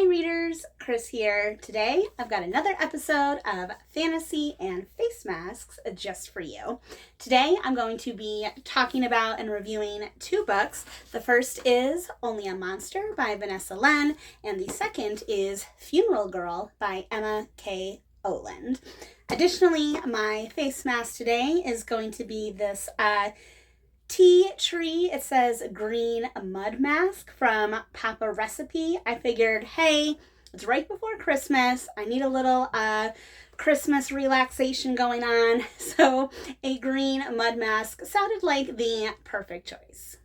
readers, Chris here. Today I've got another episode of Fantasy and Face Masks just for you. Today I'm going to be talking about and reviewing two books. The first is Only a Monster by Vanessa Len, and the second is Funeral Girl by Emma K. Oland. Additionally, my face mask today is going to be this tea tree. It says green mud mask from Papa Recipe. I figured, hey, it's right before Christmas. I need a little Christmas relaxation going on. So a green mud mask sounded like the perfect choice.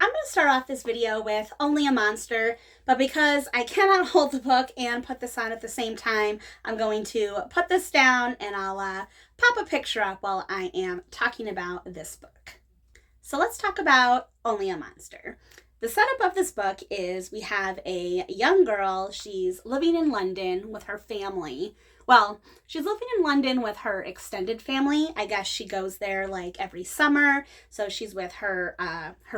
I'm going to start off this video with Only a Monster, but because I cannot hold the book and put this on at the same time, I'm going to put this down and I'll pop a picture up while I am talking about this book. So let's talk about Only a Monster. The setup of this book is we have a young girl. She's living in London with her family. Well, she's living in London with her extended family. I guess she goes there like every summer. So she's with her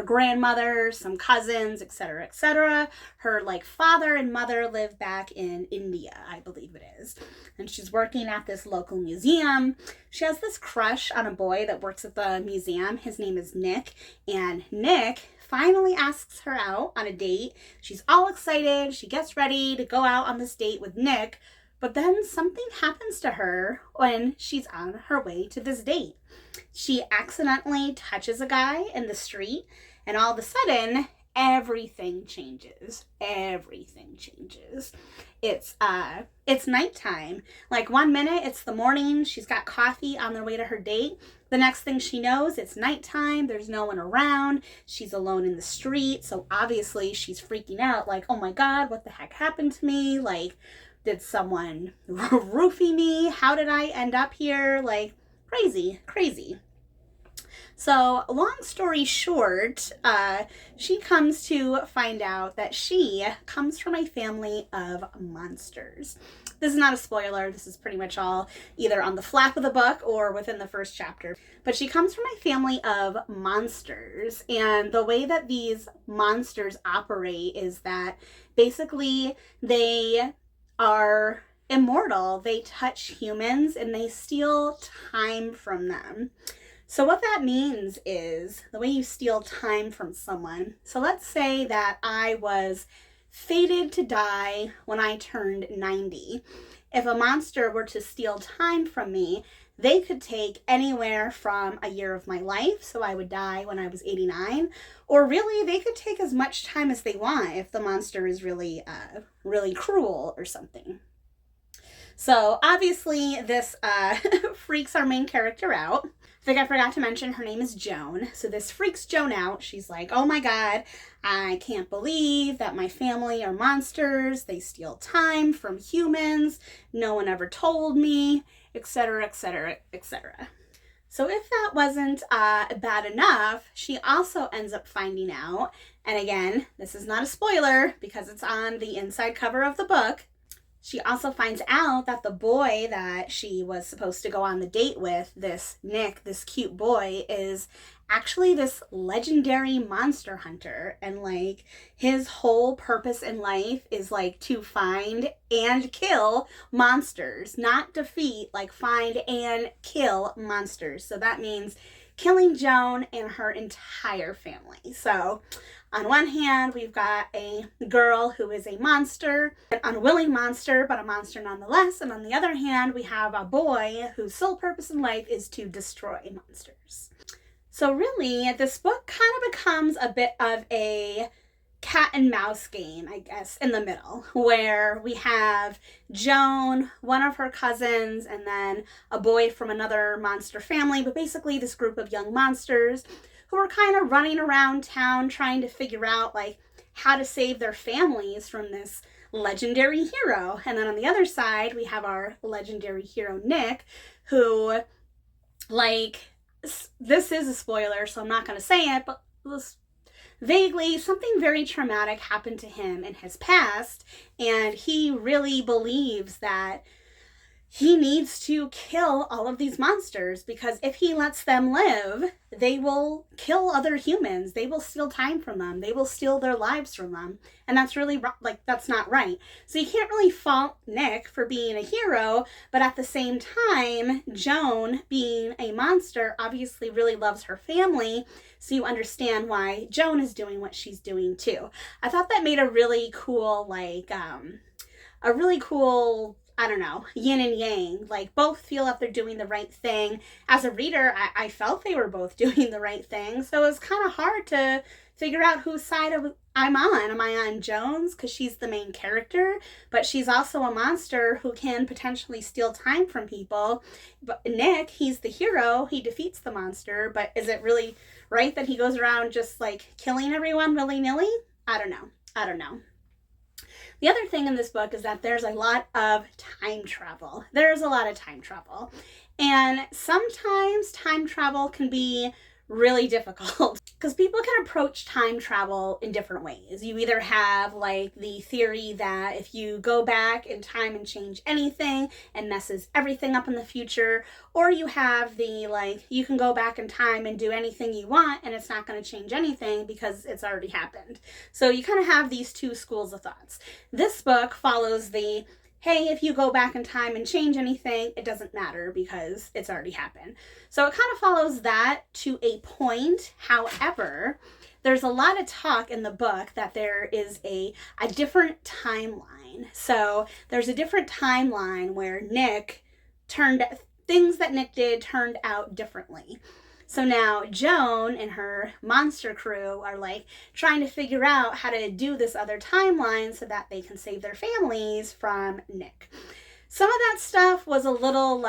grandmother, some cousins, etc., etc. Her like father and mother live back in India, I believe it is. And she's working at this local museum. She has this crush on a boy that works at the museum. His name is Nick. And Nick finally asks her out on a date. She's all excited. She gets ready to go out on this date with Nick. But then something happens to her when she's on her way to this date. She accidentally touches a guy in the street, and all of a sudden, everything changes. Everything changes. It's nighttime. Like 1 minute, it's the morning. She's got coffee on their way to her date. The next thing she knows, it's nighttime. There's no one around. She's alone in the street. So obviously she's freaking out like, oh my God, what the heck happened to me? Like, did someone roofie me? How did I end up here? Like, crazy. So, long story short, she comes to find out that she comes from a family of monsters. This is not a spoiler. This is pretty much all either on the flap of the book or within the first chapter. But she comes from a family of monsters. And the way that these monsters operate is that basically they are immortal. They touch humans and they steal time from them. So what that means is the way you steal time from someone. So let's say that I was fated to die when I turned 90. If a monster were to steal time from me, they could take anywhere from a year of my life, so I would die when I was 89, or really they could take as much time as they want if the monster is really cruel or something. So obviously this freaks our main character out. I think I forgot to mention her name is Joan. So this freaks Joan out. She's like, oh my God, I can't believe that my family are monsters. They steal time from humans. No one ever told me, etc., etc., etc. So if that wasn't bad enough, she also ends up finding out, and again, this is not a spoiler because it's on the inside cover of the book, she also finds out that the boy that she was supposed to go on the date with, this Nick, this cute boy, is actually this legendary monster hunter. And like his whole purpose in life is like to find and kill monsters, not defeat, like find and kill monsters. So that means killing Joan and her entire family. So on one hand, we've got a girl who is a monster, an unwilling monster, but a monster nonetheless. And on the other hand, we have a boy whose sole purpose in life is to destroy monsters. So really, this book kind of becomes a bit of a cat and mouse game, I guess, in the middle, where we have Joan, one of her cousins, and then a boy from another monster family, but basically this group of young monsters who are kind of running around town trying to figure out like how to save their families from this legendary hero. And then on the other side, we have our legendary hero, Nick, who, like, this is a spoiler, so I'm not going to say it, but vaguely something very traumatic happened to him in his past, and he really believes that he needs to kill all of these monsters, because if he lets them live, they will kill other humans. They will steal time from them. They will steal their lives from them. And that's really, like, that's not right. So you can't really fault Nick for being a hero, but at the same time, Joan, being a monster, obviously really loves her family. So you understand why Joan is doing what she's doing too. I thought that made a really cool, like, I don't know, yin and yang. Like, both feel that they're doing the right thing. As a reader, I felt they were both doing the right thing. So it was kind of hard to figure out whose side I'm on. Am I on Joan's because she's the main character, but she's also a monster who can potentially steal time from people? But Nick, he's the hero. He defeats the monster, but is it really right that he goes around just like killing everyone willy-nilly? I don't know. The other thing in this book is that there's a lot of time travel. And sometimes time travel can be really difficult because people can approach time travel in different ways. You either have like the theory that if you go back in time and change anything and messes everything up in the future, or you have the like you can go back in time and do anything you want and it's not going to change anything because it's already happened. So you kind of have these two schools of thoughts. This book follows the hey, if you go back in time and change anything, it doesn't matter because it's already happened. So it kind of follows that to a point. However, there's a lot of talk in the book that there is a different timeline. So there's a different timeline where things that Nick did turned out differently. So now Joan and her monster crew are like trying to figure out how to do this other timeline so that they can save their families from Nick. Some of that stuff was a little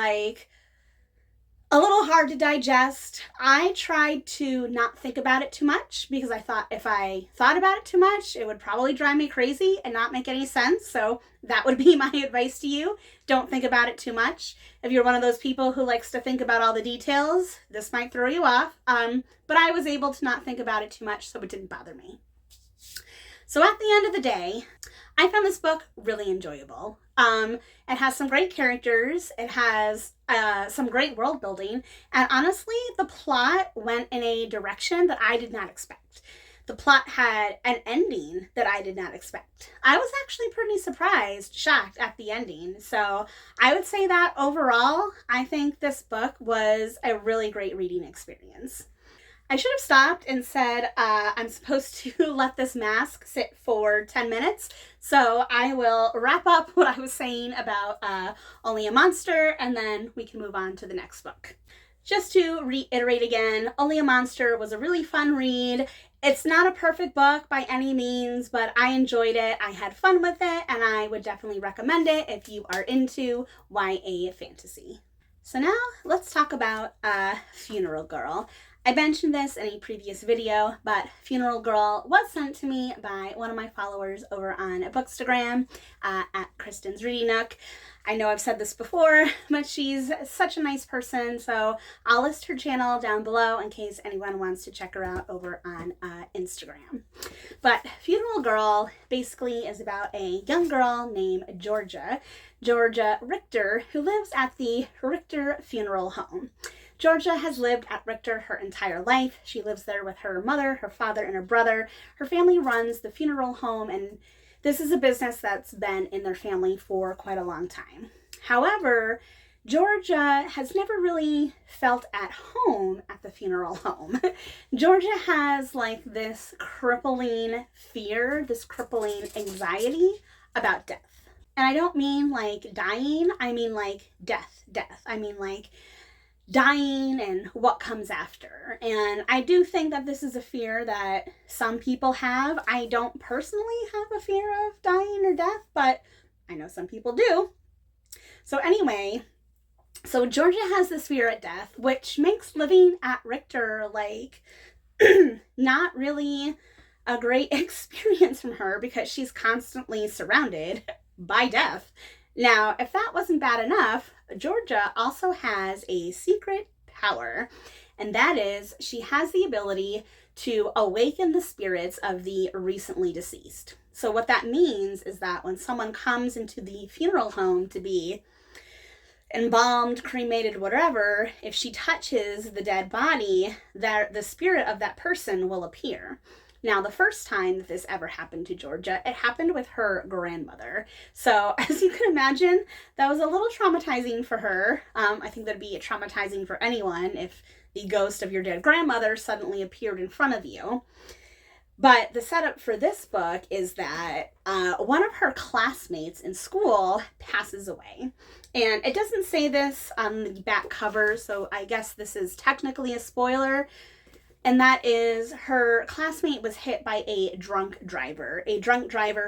hard to digest. I tried to not think about it too much because I thought if I thought about it too much, it would probably drive me crazy and not make any sense. So that would be my advice to you. Don't think about it too much. If you're one of those people who likes to think about all the details, this might throw you off. But I was able to not think about it too much, so it didn't bother me. So at the end of the day, I found this book really enjoyable. It has some great characters. It has some great world building. And honestly, the plot went in a direction that I did not expect. The plot had an ending that I did not expect. I was actually pretty shocked at the ending. So I would say that overall, I think this book was a really great reading experience. I should have stopped and said I'm supposed to let this mask sit for 10 minutes. So I will wrap up what I was saying about Only a Monster, and then we can move on to the next book. Just to reiterate again, Only a Monster was a really fun read. It's not a perfect book by any means, but I enjoyed it. I had fun with it, and I would definitely recommend it if you are into YA fantasy. So now let's talk about Funeral Girl. I mentioned this in a previous video, but Funeral Girl was sent to me by one of my followers over on Bookstagram at Kristen's Reading Nook. I know I've said this before, but she's such a nice person, so I'll list her channel down below in case anyone wants to check her out over on Instagram. But Funeral Girl basically is about a young girl named Georgia Richter, who lives at the Richter Funeral Home. Georgia has lived at Richter her entire life. She lives there with her mother, her father, and her brother. Her family runs the funeral home, and this is a business that's been in their family for quite a long time. However, Georgia has never really felt at home at the funeral home. Georgia has like this crippling fear, this crippling anxiety about death. And I don't mean like dying, I mean like death. I mean like dying and what comes after. And I do think that this is a fear that some people have. I don't personally have a fear of dying or death, but I know some people do. So anyway, so Georgia has this fear at death, which makes living at Richter like not really a great experience from her because she's constantly surrounded by death. Now, if that wasn't bad enough, Georgia also has a secret power, and that is she has the ability to awaken the spirits of the recently deceased. So what that means is that when someone comes into the funeral home to be embalmed, cremated, whatever, if she touches the dead body, that the spirit of that person will appear. Now, the first time that this ever happened to Georgia, it happened with her grandmother. So, as you can imagine, that was a little traumatizing for her. I think that'd be traumatizing for anyone if the ghost of your dead grandmother suddenly appeared in front of you. But the setup for this book is that one of her classmates in school passes away. And it doesn't say this on the back cover, so I guess this is technically a spoiler. And that is, her classmate was hit by a drunk driver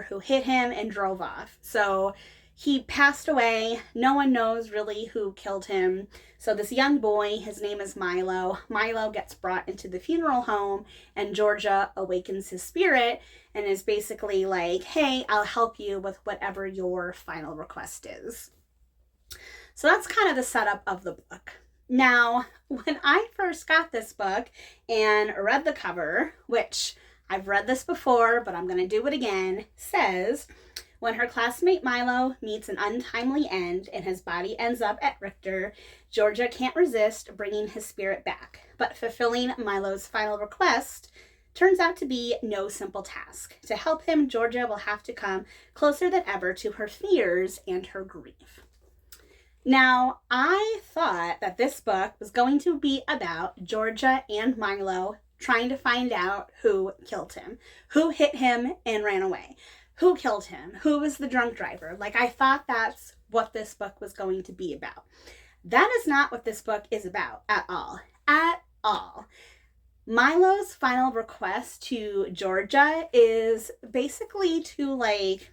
who hit him and drove off. So he passed away. No one knows really who killed him. So this young boy, his name is Milo. Milo gets brought into the funeral home, and Georgia awakens his spirit and is basically like, hey, I'll help you with whatever your final request is. So that's kind of the setup of the book. Now, when I first got this book and read the cover, which I've read this before, but I'm going to do it again, says, when her classmate Milo meets an untimely end and his body ends up at Richter, Georgia can't resist bringing his spirit back. But fulfilling Milo's final request turns out to be no simple task. To help him, Georgia will have to come closer than ever to her fears and her grief. Now, I thought that this book was going to be about Georgia and Milo trying to find out who killed him, who hit him and ran away, who killed him, who was the drunk driver. Like, I thought that's what this book was going to be about. That is not what this book is about at all. At all. Milo's final request to Georgia is basically to, like,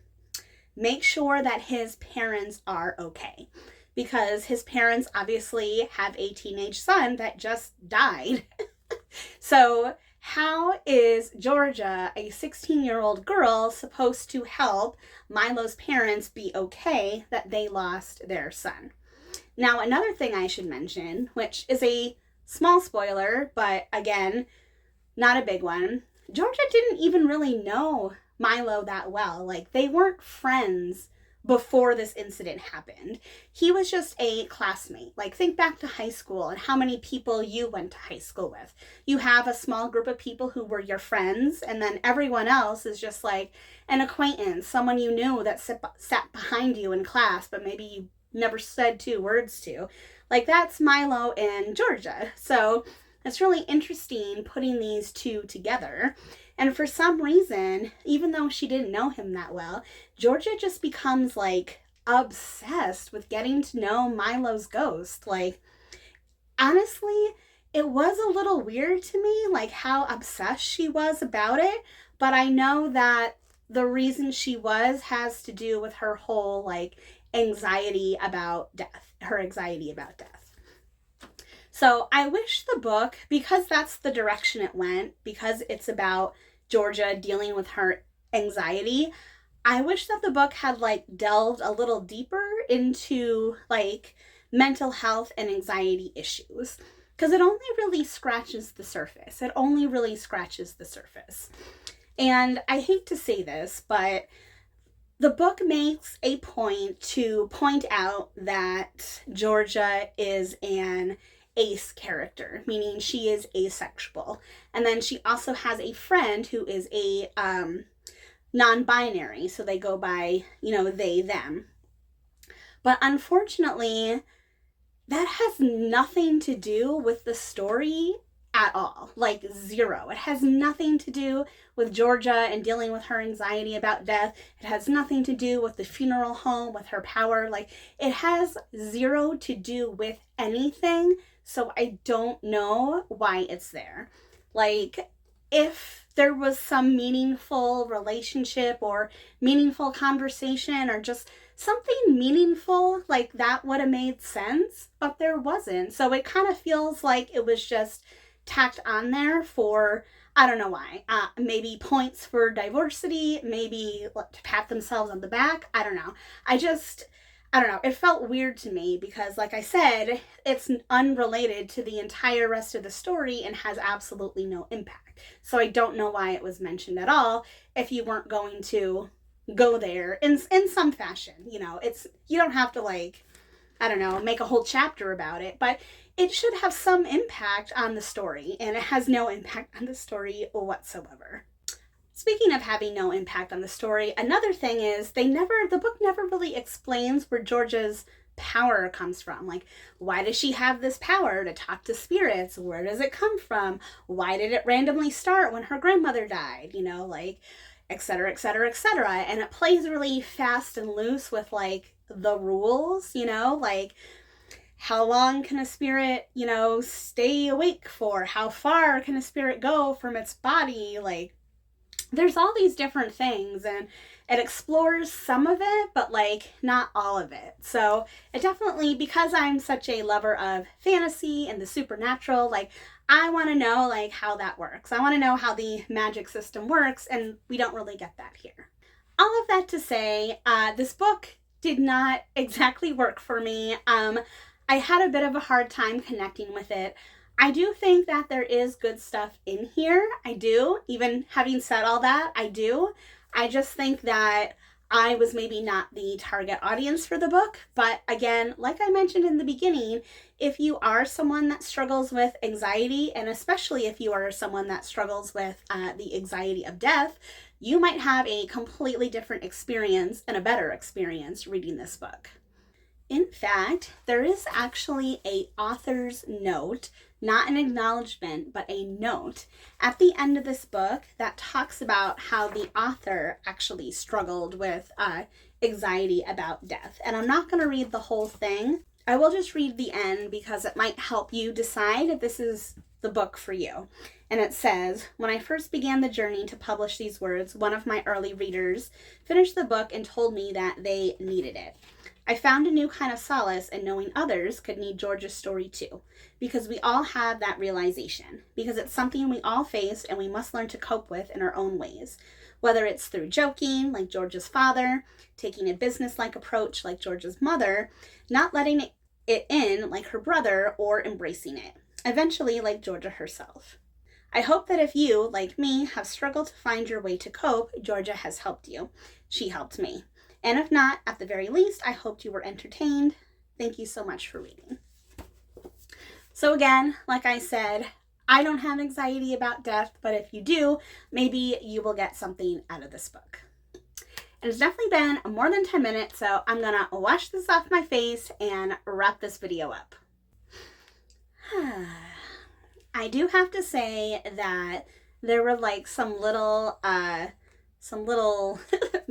make sure that his parents are okay. Because his parents obviously have a teenage son that just died. So how is Georgia, a 16-year-old girl, supposed to help Milo's parents be okay that they lost their son? Now, another thing I should mention, which is a small spoiler, but again, not a big one. Georgia didn't even really know Milo that well. Like, they weren't friends before this incident happened. He was just a classmate. Like, think back to high school and how many people you went to high school with. You have a small group of people who were your friends, and then everyone else is just like an acquaintance, someone you knew that sat behind you in class, but maybe you never said 2 words to. Like, that's Milo and Georgia. So it's really interesting putting these two together. And for some reason, even though she didn't know him that well, Georgia just becomes, like, obsessed with getting to know Milo's ghost. Like, honestly, it was a little weird to me, like, how obsessed she was about it. But I know that the reason she was has to do with her whole, like, anxiety about death. Her anxiety about death. So I wish the book, because that's the direction it went, because it's about Georgia dealing with her anxiety, I wish that the book had, like, delved a little deeper into, like, mental health and anxiety issues. Because it only really scratches the surface. It only really scratches the surface. And I hate to say this, but the book makes a point to point out that Georgia is an ace character, meaning she is asexual. And then she also has a friend who is a non-binary, so they go by, they, them. But unfortunately, that has nothing to do with the story at all. Like, zero. It has nothing to do with Georgia and dealing with her anxiety about death. It has nothing to do with the funeral home, with her power. Like, it has zero to do with anything. So I don't know why it's there. Like, if there was some meaningful relationship or meaningful conversation or just something meaningful, like, that would have made sense, but there wasn't. So it kind of feels like it was just tacked on there for, I don't know why. Maybe points for diversity, maybe to pat themselves on the back. I don't know. I don't know. It felt weird to me because, like I said, it's unrelated to the entire rest of the story and has absolutely no impact. So I don't know why it was mentioned at all if you weren't going to go there in some fashion. You don't have to, like, I don't know, make a whole chapter about it, but it should have some impact on the story, and it has no impact on the story whatsoever. Speaking of having no impact on the story, another thing is the book never really explains where Georgia's power comes from. Like, why does she have this power to talk to spirits? Where does it come from? Why did it randomly start when her grandmother died? You know, like, et cetera, et cetera, et cetera. And it plays really fast and loose with, like, the rules, you know, like, how long can a spirit, you know, stay awake for? How far can a spirit go from its body? Like, there's all these different things, and it explores some of it, but like not all of it. So it definitely, because I'm such a lover of fantasy and the supernatural, like I want to know like how that works. I want to know how the magic system works, and we don't really get that here. All of that to say, this book did not exactly work for me. I had a bit of a hard time connecting with it. I do think that there is good stuff in here. I do. Even having said all that, I do. I just think that I was maybe not the target audience for the book. But again, like I mentioned in the beginning, if you are someone that struggles with anxiety, and especially if you are someone that struggles with the anxiety of death, you might have a completely different experience and a better experience reading this book. In fact, there is actually an author's note, not an acknowledgement, but a note at the end of this book that talks about how the author actually struggled with anxiety about death. And I'm not going to read the whole thing. I will just read the end because it might help you decide if this is the book for you. And it says, "When I first began the journey to publish these words, one of my early readers finished the book and told me that they needed it. I found a new kind of solace in knowing others could need Georgia's story too, because we all have that realization, because it's something we all face and we must learn to cope with in our own ways, whether it's through joking, like Georgia's father, taking a business-like approach like Georgia's mother, not letting it in like her brother, or embracing it, eventually like Georgia herself. I hope that if you, like me, have struggled to find your way to cope, Georgia has helped you. She helped me. And if not, at the very least, I hoped you were entertained. Thank you so much for reading." So again, like I said, I don't have anxiety about death, but if you do, maybe you will get something out of this book. And it's definitely been more than 10 minutes, so I'm gonna wash this off my face and wrap this video up. I do have to say that there were like some little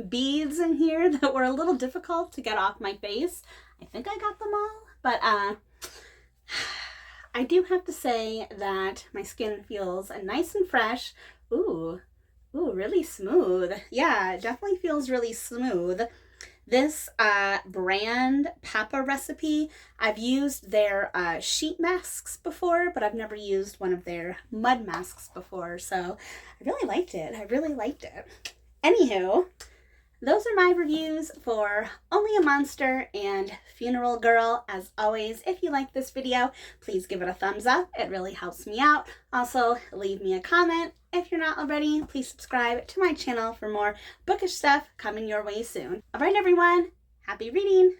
beads in here that were a little difficult to get off my face. I think I got them all, but I do have to say that my skin feels nice and fresh. Ooh, really smooth. Yeah, it definitely feels really smooth. This brand Papa Recipe, I've used their sheet masks before, but I've never used one of their mud masks before, so I really liked it. Anywho, those are my reviews for Only a Monster and Funeral Girl. As always, if you like this video, please give it a thumbs up. It really helps me out. Also, leave me a comment. If you're not already, please subscribe to my channel for more bookish stuff coming your way soon. All right, everyone, happy reading!